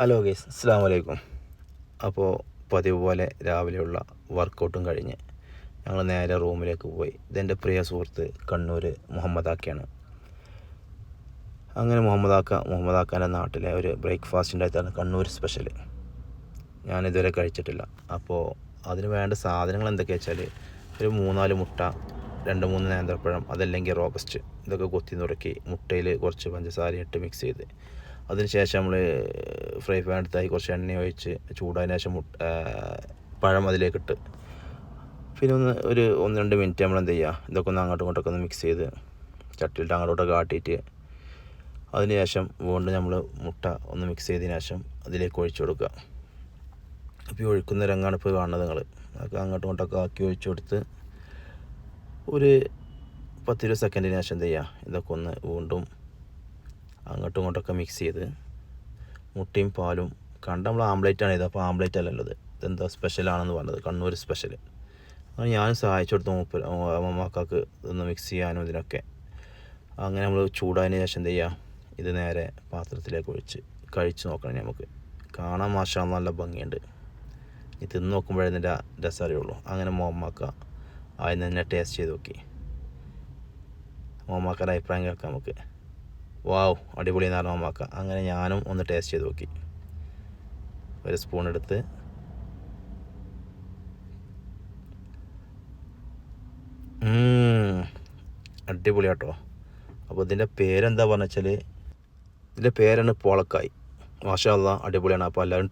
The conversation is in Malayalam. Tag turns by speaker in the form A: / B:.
A: ഹലോ ഗൈസ്, അസ്സാം വലൈക്കും. അപ്പോൾ പതിവ് പോലെ രാവിലെയുള്ള വർക്കൗട്ടും കഴിഞ്ഞ് ഞങ്ങൾ നേരെ റൂമിലേക്ക് പോയി. ഇതെൻ്റെ പ്രിയ സുഹൃത്ത് കണ്ണൂർ മുഹമ്മദാക്കയാണ്. അങ്ങനെ മുഹമ്മദാക്കാൻ്റെ നാട്ടിലെ ഒരു ബ്രേക്ക്ഫാസ്റ്റിൻ്റെ അടുത്താണ് കണ്ണൂർ സ്പെഷ്യൽ. ഞാനിതുവരെ കഴിച്ചിട്ടില്ല. അപ്പോൾ അതിന് വേണ്ട സാധനങ്ങൾ എന്തൊക്കെയാ വെച്ചാൽ ഒരു 3-4 മുട്ട, 2-3 നേന്ത്രപ്പഴം, അതല്ലെങ്കിൽ റോബസ്റ്റ്, ഇതൊക്കെ കൊത്തി നുറുക്കി മുട്ടയിൽ കുറച്ച് പഞ്ചസാര ഇട്ട് മിക്സ് ചെയ്ത് അതിനുശേഷം നമ്മൾ ഫ്രൈ പാൻ എടുത്തായി കുറച്ച് എണ്ണ ഒഴിച്ച് ചൂടായതിനു ശേഷം പഴം അതിലേക്കിട്ട് പിന്നെ ഒരു 1-2 മിനിറ്റ് നമ്മൾ എന്ത് ചെയ്യുക, ഇതൊക്കെ ഒന്ന് അങ്ങോട്ടും ഇങ്ങോട്ടൊക്കെ ഒന്ന് മിക്സ് ചെയ്ത് ചട്ടിയിലിട്ട് അങ്ങോട്ടൊക്കെ കാട്ടിയിട്ട് അതിനുശേഷം വീണ്ടും നമ്മൾ മുട്ട ഒന്ന് മിക്സ് ചെയ്തതിന് ശേഷം അതിലേക്ക് ഒഴിച്ചു കൊടുക്കുക. അപ്പോൾ ഈ ഒഴിക്കുന്ന രംഗമാണ് ഇപ്പോൾ കാണുന്നത് നിങ്ങൾ. അതൊക്കെ അങ്ങോട്ടും ഇങ്ങോട്ടൊക്കെ ആക്കി ഒഴിച്ചു കൊടുത്ത് ഒരു 10-20 സെക്കൻഡിന് ശേഷം എന്ത് ചെയ്യുക, ഇതൊക്കെ ഒന്ന് വീണ്ടും അങ്ങോട്ടും ഇങ്ങോട്ടൊക്കെ മിക്സ് ചെയ്ത് മുട്ടയും പാലും നമ്മൾ ആംപ്ലേറ്റാണ് ഇത്. അപ്പോൾ ആംപ്ലേറ്റ് അല്ലല്ലോ, ഇതെന്താ സ്പെഷ്യലാണെന്ന് പറഞ്ഞത്, കണ്ണൂർ സ്പെഷ്യൽ. അങ്ങനെ ഞാൻ സഹായിച്ചു കൊടുത്തു അമ്മമാക്കാക്ക് ഇതൊന്ന് മിക്സ് ചെയ്യാനും ഇതിനൊക്കെ. അങ്ങനെ നമ്മൾ ചൂടായതിന് ശേഷം എന്ത് ചെയ്യുക, ഇത് നേരെ പാത്രത്തിലേക്ക് ഒഴിച്ച് കഴിച്ച് നോക്കണം. നമുക്ക് കാണാൻ മാഷാ നല്ല ഭംഗിയുണ്ട്. ഇത് തിന്ന് നോക്കുമ്പോഴേ ഇതിൻ്റെ രസം അറിയുള്ളൂ. അങ്ങനെ മോമാക്ക ആദ്യം തന്നെ ടേസ്റ്റ് ചെയ്ത് നോക്കി. മോമാക്കയുടെ അഭിപ്രായം കേൾക്കാം നമുക്ക്. വാവ്, അടിപൊളി എന്ന് പറഞ്ഞ മോമാക്ക. അങ്ങനെ ഞാനും ഒന്ന് ടേസ്റ്റ് ചെയ്ത് നോക്കി. ഒരു സ്പൂൺ എടുത്ത് അടിപൊളി കേട്ടോ. അപ്പോൾ ഇതിൻ്റെ പേരെന്താ പറഞ്ഞു വെച്ചാൽ, ഇതിൻ്റെ പേരാണ് പോളക്കായ്. മാഷാ അല്ലാഹ്, അടിപൊളിയാണ്. അപ്പോൾ എല്ലാവരും